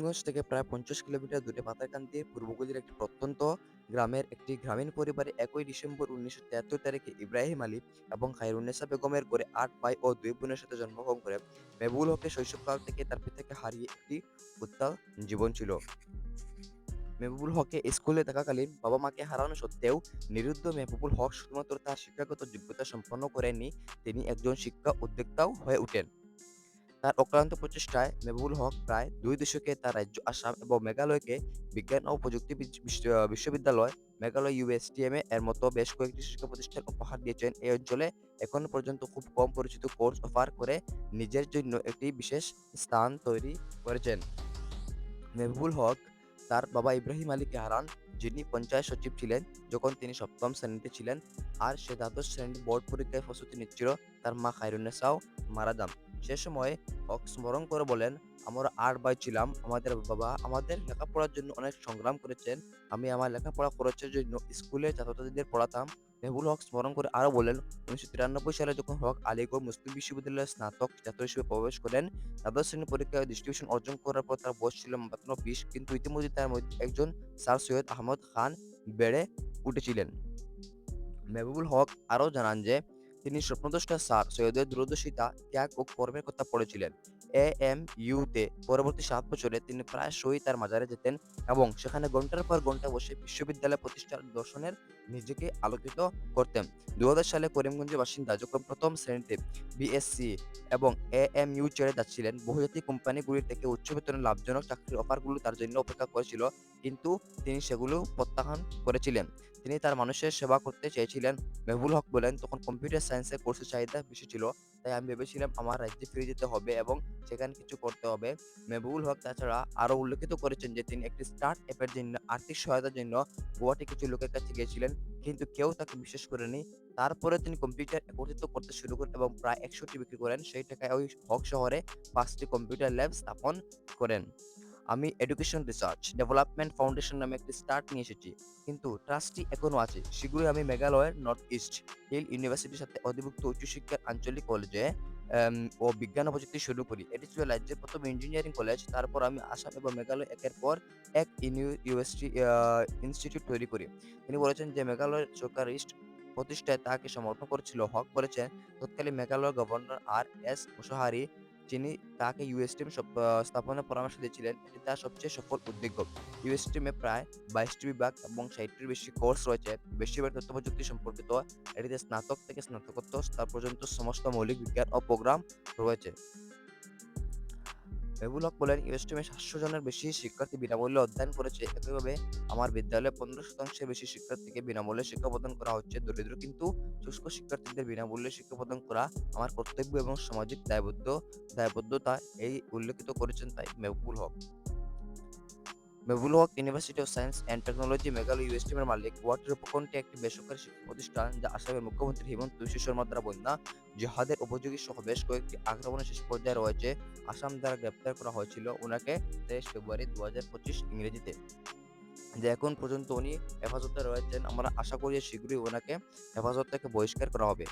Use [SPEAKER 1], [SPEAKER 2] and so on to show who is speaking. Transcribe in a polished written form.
[SPEAKER 1] করিমগঞ্জ থেকে প্রায় ৫০ কিলোমিটার দূরে পাতারকান্দির পূর্বগলির একটি প্রত্যন্ত গ্রামের একটি গ্রামীণ পরিবারে ১ ডিসেম্বর ১৯৭৩ তারিখে ইব্রাহিম আলী এবং খায়রুন্নেসা বেগমের ঘরে ৮ ভাই ও ২ বোনের সাথে জন্মগ্রহণ করে। মেহবুবুল হকের শৈশবকাল থেকে তার পিতাকে হারিয়ে একটি উত্তাল জীবন ছিল। মেহবুবুল হককে স্কুলে থাকাকালীন বাবা-মাকে হারানো সত্ত্বেও নিরুদ্র মেহবুবুল হক শুধুমাত্র তার শিক্ষাগত যোগ্যতা সম্পন্ন করেননি, তিনি একজন শিক্ষা উদ্যোক্তাও হয়ে ওঠেন। তার অক্লান্ত প্রচেষ্টায় মেহবুবুল হক প্রায় ২ দশকে তার রাজ্য আসাম এবং মেঘালয়কে বিজ্ঞান ও প্রযুক্তি বিশ্ববিদ্যালয়, মেঘালয় USTMA এর মতো বেশ কয়েকটি শিক্ষা প্রতিষ্ঠান উপহার দিয়েছেন। এই অঞ্চলে এখনো পর্যন্ত খুব কম পরিচিত কোর্স অফার করে নিজের জন্য একটি বিশেষ স্থান তৈরি করেছেন। মেহবুবুল হক তার বাবা ইব্রাহিম আলীকে হারান, যিনি পঞ্চায়েত সচিব ছিলেন যখন তিনি সপ্তম শ্রেণীতে ছিলেন, আর সে দ্বাদশ শ্রেণীর বোর্ড পরীক্ষায় প্রস্তুতি নিচ্ছিল। তার মা খায়রুন্নেসাও মারা যান। সে সময় হক স্মরণ করে বলেন, আমরা ৮ ভাই ছিলাম। আমাদের বাবা আমাদের লেখাপড়ার জন্য অনেক সংগ্রাম করেছেন। আমি আমার লেখাপড়া খরচের জন্য স্কুলে ছাত্রছাত্রীদের পড়াতাম। মেহবুবুল হক স্মরণ করে আরও বলেন, ১৯৯৩ সালে যখন হক আলীগড় মুসলিম বিশ্ববিদ্যালয়ে স্নাতক ছাত্র হিসেবে প্রবেশ করেন, দ্বাদশ শ্রেণীর পরীক্ষায় ডিস্টিংশন অর্জন করার পর তার বয়স ছিল মাত্র ২০, কিন্তু ইতিমধ্যে তার মধ্যে একজন স্যার সৈয়দ আহমদ খান বেড়ে উঠেছিলেন। মেহবুবুল হক আরও জানান যে তিনি স্বপ্নদ্রষ্টা স্যার সৈয়দের দূরদর্শিতা, ত্যাগ ও কর্মের কথা পড়েছিলেন। AMU-তে পরবর্তী ৭ বছরে তিনি প্রায়শই তার মাজারে যেতেন এবং সেখানে ঘন্টার পর ঘন্টা বসে বিশ্ববিদ্যালয় প্রতিষ্ঠার দর্শনের নিজেকে আলোকিত করতেন। ২০০০ সালে করিমগঞ্জের বাসিন্দা যখন প্রথম শ্রেণীতে BSc এবং AMU ছেড়ে যাচ্ছিলেন, বহুজাতিক কোম্পানিগুলির থেকে উচ্চ বেতনের লাভজনক চাকরির অফারগুলো তার জন্য অপেক্ষা করেছিল, কিন্তু তিনি সেগুলো প্রত্যাখ্যান করেছিলেন। তিনি তার মানুষের সেবা করতে চেয়েছিলেন। মেহবুবুল হক বলেন, তখন কম্পিউটার সায়েন্সের কোর্সের চাহিদা বেশি ছিল, তাই আমি ভেবেছিলাম আমার রাজ্যে ফিরে যেতে হবে এবং সেখানে কিছু করতে হবে। মেহবুবুল হক তাছাড়া আরও উল্লেখিত করেছেন যে তিনি একটি স্টার্ট অ্যাপের জন্য আর্থিক সহায়তার জন্য গুয়াহাটি কিছু লোকের কাছে গিয়েছিলেন, কিন্তু কেউ তাকে বিশ্বাস করেনি। তারপরে তিনি কম্পিউটার একত্রিত করতে শুরু করেন এবং প্রায় ১০০টি বিক্রি করেন। সেই টাকায় ওই হক শহরে ৫টি কম্পিউটার ল্যাব স্থাপন করেন। আমি এডুকেশন রিসার্চ ডেভেলপমেন্ট ফাউন্ডেশন নামে একটি স্টার্ট নিয়ে এসেছি, কিন্তু ট্রাস্টটি এখনো আছে। শীঘ্রই আমি মেঘালয়ের নর্থ ইস্ট হিল ইউনিভার্সিটির সাথে অধিভুক্ত উচ্চশিক্ষার আঞ্চলিক কলেজে ও বিজ্ঞান ও প্রযুক্তি শুরু করি। এটি ছিল রাজ্যের প্রথম ইঞ্জিনিয়ারিং কলেজ। তারপর আমি আসাম এবং মেঘালয় একের পর এক ইউনিভার্সিটি ইনস্টিটিউট তৈরি করি। তিনি বলেছেন যে মেঘালয়ের সরকার প্রতিষ্ঠায় তাকে সমর্থন করেছিল। হক বলেছেন, তৎকালীন মেঘালয়ের গভর্নর R.S. মুসাহারি, যিনি তাকে USTM স্থাপনের পরামর্শ দিয়েছিলেন, এটি তার সবচেয়ে সফল উদ্যোগ। USTM-এ প্রায় ২২টি বিভাগ এবং ৬০টির বেশি কোর্স রয়েছে। বেশিরভাগ তথ্যপ্রযুক্তি সম্পর্কিত। এটিতে স্নাতক থেকে স্নাতকোত্তর স্তর পর্যন্ত সমস্ত মৌলিক বিজ্ঞান ও প্রোগ্রাম রয়েছে। মেহবুবুল হক বলেন, USTM-এ ৭০০ জনের বেশি শিক্ষার্থী বিনামূল্যে অধ্যয়ন করেছে। একইভাবে আমার বিদ্যালয়ে ১৫% বেশি শিক্ষার্থীকে বিনামূল্যে শিক্ষা প্রদান করা হচ্ছে। দরিদ্র কিন্তু শুষ্ক শিক্ষার্থীদের বিনামূল্যে শিক্ষা প্রদান করা আমার কর্তব্য এবং সামাজিক দায়বদ্ধতা, এই উল্লেখিত করেছেন তাই Mahbubul Haque. Mahbubul Haque university of science and technology Meghalaya USTM-এর মালিক। গুয়াহাটির উপকণ্ঠে একটি বেসরকারি শিক্ষা প্রতিষ্ঠান, যা আসামের মুখ্যমন্ত্রী হিমন্ত বিশ্ব শর্মা দ্বারা বন্যা, জিহাদের উপযোগী সহ বেশ কয়েকটি আক্রমণের শেষ পর্যায়ে রয়েছে। আসাম দ্বারা গ্রেপ্তার করা হয়েছিল উনাকে ২৩ ফেব্রুয়ারি ২০২৫ ইংরেজিতে। যে এখন পর্যন্ত উনি হেফাজতে রয়েছেন। আমরা আশা করি যে শীঘ্রই ওনাকে হেফাজত থেকে বহিষ্কার করা হবে।